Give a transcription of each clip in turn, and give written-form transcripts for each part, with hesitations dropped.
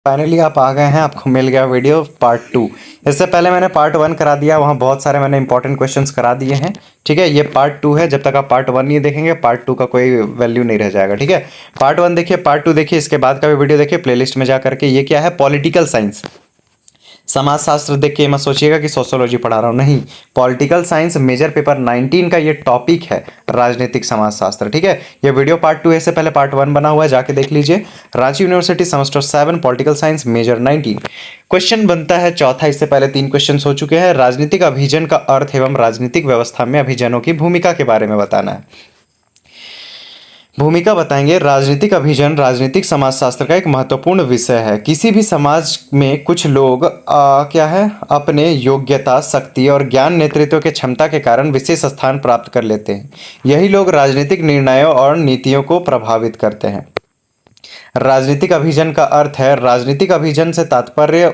Finally आप आ गए हैं, आपको मिल गया वीडियो पार्ट 2। इससे पहले मैंने पार्ट 1 करा दिया, वहाँ बहुत सारे मैंने इंपॉर्टेंट क्वेश्चंस करा दिए हैं। ठीक है, ये पार्ट 2 है। जब तक आप पार्ट 1 नहीं देखेंगे पार्ट 2 का कोई वैल्यू नहीं रह जाएगा। ठीक है, पार्ट 1 देखिए, पार्ट 2 देखिए, इसके बाद का भी वीडियो देखिए प्लेलिस्ट में जा करके। ये क्या है? पॉलिटिकल साइंस, समाजशास्त्र। देख के मत सोचिएगा कि सोशियोलॉजी पढ़ा रहा हूँ, नहीं। पॉलिटिकल साइंस मेजर पेपर 19 का ये टॉपिक है, राजनीतिक समाजशास्त्र। ठीक है, ये वीडियो पार्ट 2 है, इससे पहले पार्ट 1 बना हुआ है, जाके देख लीजिए। Ranchi university semester 7 political science major 19। क्वेश्चन बनता है चौथा। इससे पहले 3 क्वेश्चन हो चुके हैं। राजनीतिक अभिजन का अर्थ एवं राजनीतिक व्यवस्था में अभिजनों की भूमिका के बारे में बताना है। भूमिका बताएंगे। राजनीतिक अभिजन राजनीतिक समाजशास्त्र का एक महत्वपूर्ण विषय है। किसी भी समाज में कुछ लोग क्या है, अपने योग्यता, शक्ति और ज्ञान, नेतृत्व के क्षमता के कारण विशेष स्थान प्राप्त कर लेते हैं। यही लोग राजनीतिक निर्णयों और नीतियों को प्रभावित करते हैं। राजनीतिक अभिजन का अर्थ है, राजनीतिक अभिजन से तात्पर्य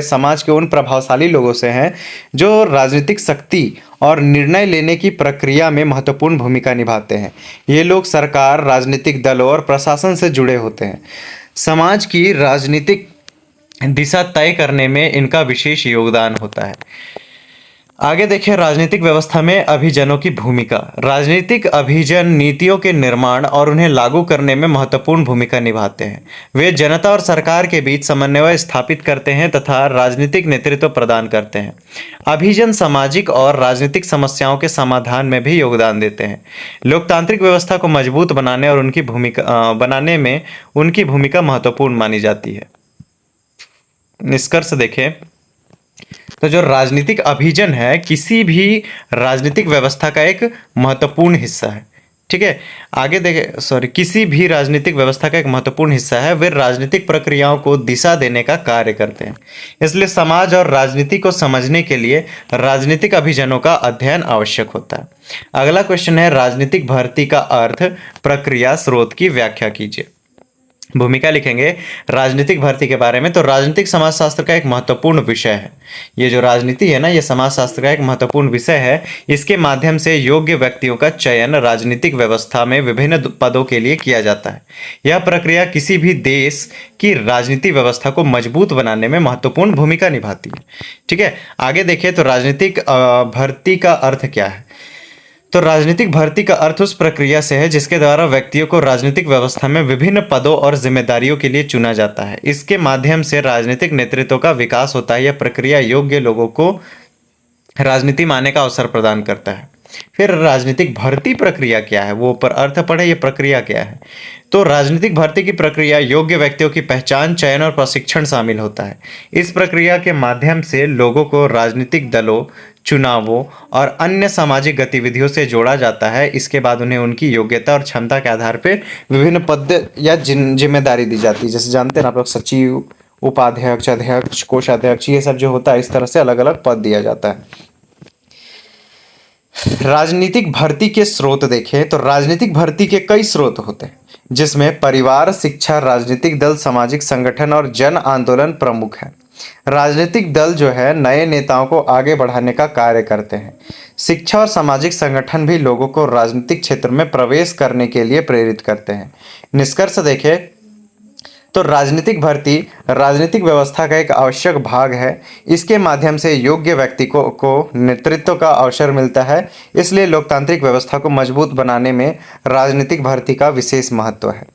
समाज के उन प्रभावशाली लोगों से हैं जो राजनीतिक शक्ति और निर्णय लेने की प्रक्रिया में महत्वपूर्ण भूमिका निभाते हैं। ये लोग सरकार, राजनीतिक दलों और प्रशासन से जुड़े होते हैं। समाज की राजनीतिक दिशा तय करने में इनका विशेष योगदान होता है। आगे देखिए, राजनीतिक व्यवस्था में अभिजनों की भूमिका। राजनीतिक अभिजन नीतियों के निर्माण और उन्हें लागू करने में महत्वपूर्ण भूमिका निभाते हैं। वे जनता और सरकार के बीच समन्वय स्थापित करते हैं तथा राजनीतिक नेतृत्व प्रदान करते हैं। अभिजन सामाजिक और राजनीतिक समस्याओं के समाधान में भी योगदान देते हैं। लोकतांत्रिक व्यवस्था को मजबूत बनाने और उनकी भूमिका बनाने में उनकी भूमिका महत्वपूर्ण मानी जाती है। निष्कर्ष देखें तो जो राजनीतिक अभिजन है, किसी भी राजनीतिक व्यवस्था का एक महत्वपूर्ण हिस्सा है। ठीक है, आगे देखें, किसी भी राजनीतिक व्यवस्था का एक महत्वपूर्ण हिस्सा है। वे राजनीतिक प्रक्रियाओं को दिशा देने का कार्य करते हैं। इसलिए समाज और राजनीति को समझने के लिए राजनीतिक अभिजनों का अध्ययन आवश्यक होता है। अगला क्वेश्चन है, राजनीतिक भर्ती का अर्थ, प्रक्रिया, स्रोत की व्याख्या कीजिए। भूमिका लिखेंगे राजनीतिक भर्ती के बारे में। तो राजनीतिक समाजशास्त्र का एक महत्वपूर्ण विषय है। ये जो राजनीति है ना, ये समाजशास्त्र का एक महत्वपूर्ण विषय है। इसके माध्यम से योग्य व्यक्तियों का चयन राजनीतिक व्यवस्था में विभिन्न पदों के लिए किया जाता है। यह प्रक्रिया किसी भी देश की राजनीतिक व्यवस्था को मजबूत बनाने में महत्वपूर्ण भूमिका निभाती है। ठीक है, आगे देखिए तो राजनीतिक भर्ती का अर्थ क्या है। तो राजनीतिक भर्ती का अर्थ उस प्रक्रिया से है जिसके द्वारा व्यक्तियों को राजनीतिक व्यवस्था में विभिन्न पदों और जिम्मेदारियों के लिए चुना जाता है। इसके माध्यम से राजनीतिक नेतृत्व का विकास होता है। यह प्रक्रिया योग्य लोगों को राजनीति में आने का अवसर प्रदान करता है। फिर राजनीतिक भर्ती प्रक्रिया क्या है, वो पर अर्थ पढ़े, ये प्रक्रिया क्या है। तो राजनीतिक भर्ती की प्रक्रिया योग्य व्यक्तियों की पहचान, चयन और प्रशिक्षण शामिल होता है। इस प्रक्रिया के माध्यम से लोगों को राजनीतिक दलों, चुनावों और अन्य सामाजिक गतिविधियों से जोड़ा जाता है। इसके बाद उन्हें उनकी योग्यता और क्षमता के आधार पर विभिन्न पद या जिम्मेदारी दी जाती है। जैसे जानते हैं आप लोग, सचिव, उपाध्यक्ष, अध्यक्ष, कोषाध्यक्ष, ये सब जो होता है, इस तरह से अलग अलग पद दिया जाता है। राजनीतिक भर्ती के स्रोत देखें तो राजनीतिक भर्ती के कई स्रोत होते हैं, जिसमें परिवार, शिक्षा, राजनीतिक दल, सामाजिक संगठन और जन आंदोलन प्रमुख हैं। राजनीतिक दल जो है नए नेताओं को आगे बढ़ाने का कार्य करते हैं। शिक्षा और सामाजिक संगठन भी लोगों को राजनीतिक क्षेत्र में प्रवेश करने के लिए प्रेरित करते हैं। निष्कर्ष देखें तो राजनीतिक भर्ती राजनीतिक व्यवस्था का एक आवश्यक भाग है। इसके माध्यम से योग्य व्यक्ति को नेतृत्व का अवसर मिलता है। इसलिए लोकतांत्रिक व्यवस्था को मजबूत बनाने में राजनीतिक भर्ती का विशेष महत्व है।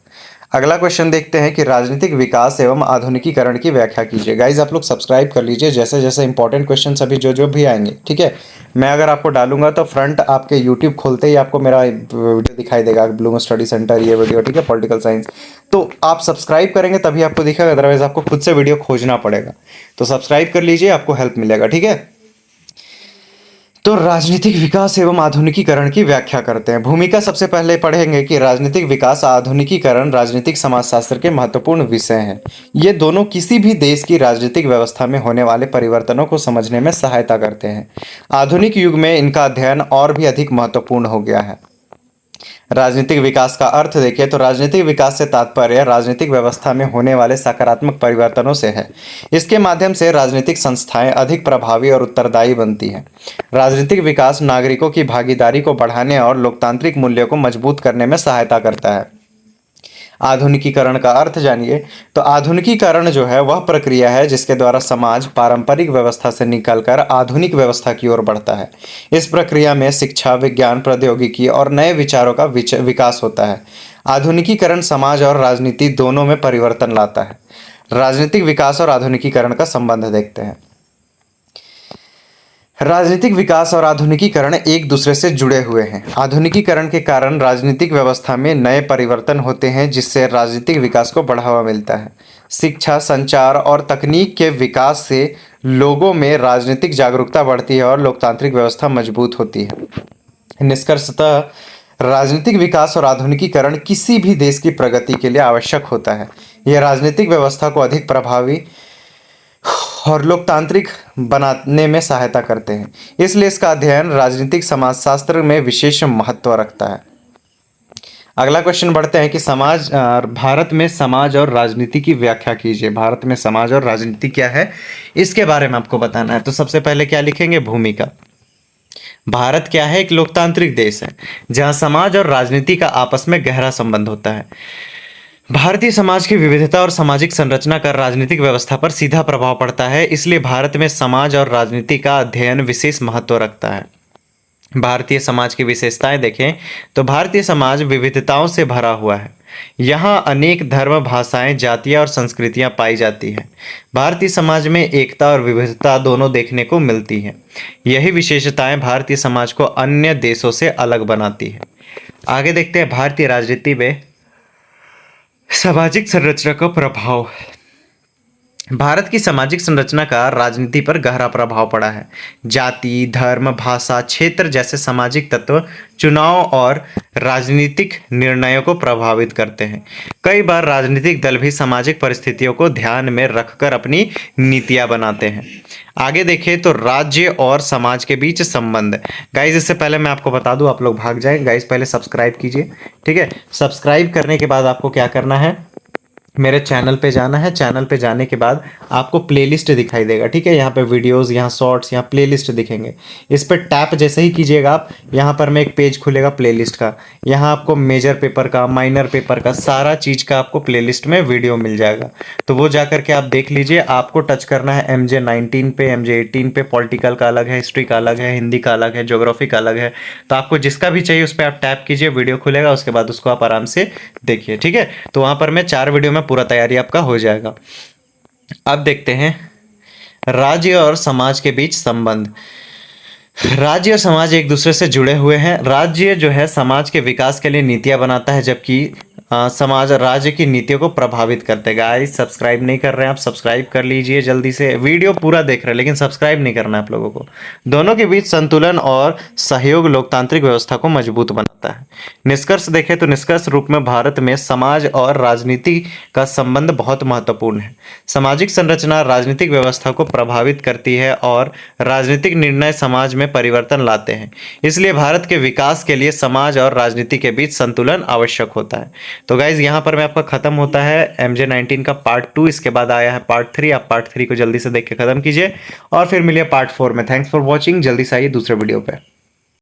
अगला क्वेश्चन देखते हैं कि राजनीतिक विकास एवं आधुनिकीकरण की व्याख्या कीजिए। गाइज आप लोग सब्सक्राइब कर लीजिए, जैसे जैसे इंपॉर्टेंट क्वेश्चन अभी जो भी आएंगे। ठीक है, मैं अगर आपको डालूंगा तो फ्रंट आपके यूट्यूब खोलते ही आपको मेरा वीडियो दिखाई देगा, ब्लूम स्टडी सेंटर ये वीडियो। ठीक है, पॉलिटिकल साइंस। तो आप सब्सक्राइब करेंगे तभी आपको दिखेगा, अदरवाइज आपको खुद से वीडियो खोजना पड़ेगा। तो सब्सक्राइब कर लीजिए, आपको हेल्प मिलेगा। ठीक है, तो राजनीतिक विकास एवं आधुनिकीकरण की व्याख्या करते हैं। भूमिका सबसे पहले पढ़ेंगे कि राजनीतिक विकास, आधुनिकीकरण राजनीतिक समाजशास्त्र के महत्वपूर्ण विषय हैं। ये दोनों किसी भी देश की राजनीतिक व्यवस्था में होने वाले परिवर्तनों को समझने में सहायता करते हैं। आधुनिक युग में इनका अध्ययन और भी अधिक महत्वपूर्ण हो गया है। राजनीतिक विकास का अर्थ देखिए तो राजनीतिक विकास से तात्पर्य राजनीतिक व्यवस्था में होने वाले सकारात्मक परिवर्तनों से है। इसके माध्यम से राजनीतिक संस्थाएं अधिक प्रभावी और उत्तरदायी बनती हैं। राजनीतिक विकास नागरिकों की भागीदारी को बढ़ाने और लोकतांत्रिक मूल्यों को मजबूत करने में सहायता करता है। आधुनिकीकरण का अर्थ जानिए तो आधुनिकीकरण जो है वह प्रक्रिया है जिसके द्वारा समाज पारंपरिक व्यवस्था से निकलकर आधुनिक व्यवस्था की ओर बढ़ता है। इस प्रक्रिया में शिक्षा, विज्ञान, प्रौद्योगिकी और नए विचारों का विकास होता है। आधुनिकीकरण समाज और राजनीति दोनों में परिवर्तन लाता है। राजनीतिक विकास और आधुनिकीकरण का संबंध देखते हैं। राजनीतिक विकास और आधुनिकीकरण एक दूसरे से जुड़े हुए हैं। आधुनिकीकरण के कारण राजनीतिक व्यवस्था में नए परिवर्तन होते हैं जिससे राजनीतिक विकास को बढ़ावा मिलता है। शिक्षा, संचार और तकनीक के विकास से लोगों में राजनीतिक जागरूकता बढ़ती है और लोकतांत्रिक व्यवस्था मजबूत होती है। निष्कर्षतः राजनीतिक विकास और आधुनिकीकरण किसी भी देश की प्रगति के लिए आवश्यक होता है। यह राजनीतिक व्यवस्था को अधिक प्रभावी और लोकतांत्रिक बनाने में सहायता करते हैं। इसलिए इसका अध्ययन राजनीतिक समाजशास्त्र में विशेष महत्व रखता है। अगला क्वेश्चन बढ़ते हैं कि भारत में समाज और राजनीति की व्याख्या कीजिए। भारत में समाज और राजनीति क्या है इसके बारे में आपको बताना है। तो सबसे पहले क्या लिखेंगे? भूमिका। भारत क्या है? एक लोकतांत्रिक देश है जहां समाज और राजनीति का आपस में गहरा संबंध होता है। भारतीय समाज की विविधता और सामाजिक संरचना का राजनीतिक व्यवस्था पर सीधा प्रभाव पड़ता है। इसलिए भारत में समाज और राजनीति का अध्ययन विशेष महत्व रखता है। भारतीय समाज की विशेषताएं देखें तो भारतीय समाज विविधताओं से भरा हुआ है। यहाँ अनेक धर्म, भाषाएं, जातियां और संस्कृतियां पाई जाती हैं। भारतीय समाज में एकता और विविधता दोनों देखने को मिलती हैं। यही विशेषताएं भारतीय समाज को अन्य देशों से अलग बनाती है। आगे देखते हैं भारतीय राजनीति में सामाजिक संरचना का प्रभाव। भारत की सामाजिक संरचना का राजनीति पर गहरा प्रभाव पड़ा है। जाति, धर्म, भाषा, क्षेत्र जैसे सामाजिक तत्व चुनाव और राजनीतिक निर्णयों को प्रभावित करते हैं। कई बार राजनीतिक दल भी सामाजिक परिस्थितियों को ध्यान में रखकर अपनी नीतियां बनाते हैं। आगे देखें तो राज्य और समाज के बीच संबंध। गाइज इससे पहले मैं आपको बता दूं, आप लोग भाग जाएं। गाइज पहले सब्सक्राइब कीजिए, ठीक है। सब्सक्राइब करने के बाद आपको क्या करना है? मेरे चैनल पे जाना है। चैनल पे जाने के बाद आपको प्लेलिस्ट दिखाई देगा, ठीक है। यहाँ पे वीडियोस, यहाँ शॉर्ट्स, यहाँ प्लेलिस्ट दिखेंगे। इस पर टैप जैसे ही कीजिएगा आप, यहाँ पर में एक पेज खुलेगा प्लेलिस्ट का। यहाँ आपको मेजर पेपर का, माइनर पेपर का, सारा चीज़ का आपको प्लेलिस्ट में वीडियो मिल जाएगा। तो वो जा करके आप देख लीजिए। आपको टच करना है MJ19 पे, MJ18 पे। पॉलिटिकल का अलग है, हिस्ट्री का अलग है, हिंदी का अलग है, ज्योग्राफी का अलग है। तो आपको जिसका भी चाहिए उस पर आप टैप कीजिए, वीडियो खुलेगा, उसके बाद उसको आप आराम से देखिए, ठीक है। तो वहाँ पर मैं 4 वीडियो में पूरा तैयारी आपका हो जाएगा। अब देखते हैं राज्य और समाज के बीच संबंध। राज्य और समाज एक दूसरे से जुड़े हुए हैं। राज्य जो है समाज के विकास के लिए नीतियां बनाता है, जबकि समाज राज्य की नीतियों को प्रभावित करते हैं। गाइस सब्सक्राइब नहीं कर रहे हैं आप, सब्सक्राइब कर लीजिए जल्दी से। वीडियो पूरा देख रहे हैं लेकिन सब्सक्राइब नहीं करना है आप लोगों को। दोनों के बीच संतुलन और सहयोग लोकतांत्रिक व्यवस्था को मजबूत बनाता है। निष्कर्ष देखें तो निष्कर्ष रूप में भारत में समाज और राजनीति का संबंध बहुत महत्वपूर्ण है। सामाजिक संरचना राजनीतिक व्यवस्था को प्रभावित करती है और राजनीतिक निर्णय समाज में परिवर्तन लाते हैं। इसलिए भारत के विकास के लिए समाज और राजनीति के बीच संतुलन आवश्यक होता है। तो गाइज यहाँ पर मैं आपका खत्म होता है MJ19 का पार्ट 2। इसके बाद आया है पार्ट 3। आप पार्ट 3 को जल्दी से देख के खत्म कीजिए और फिर मिलिए पार्ट 4 में। Thanks for watching. जल्दी से आइए दूसरे वीडियो पे।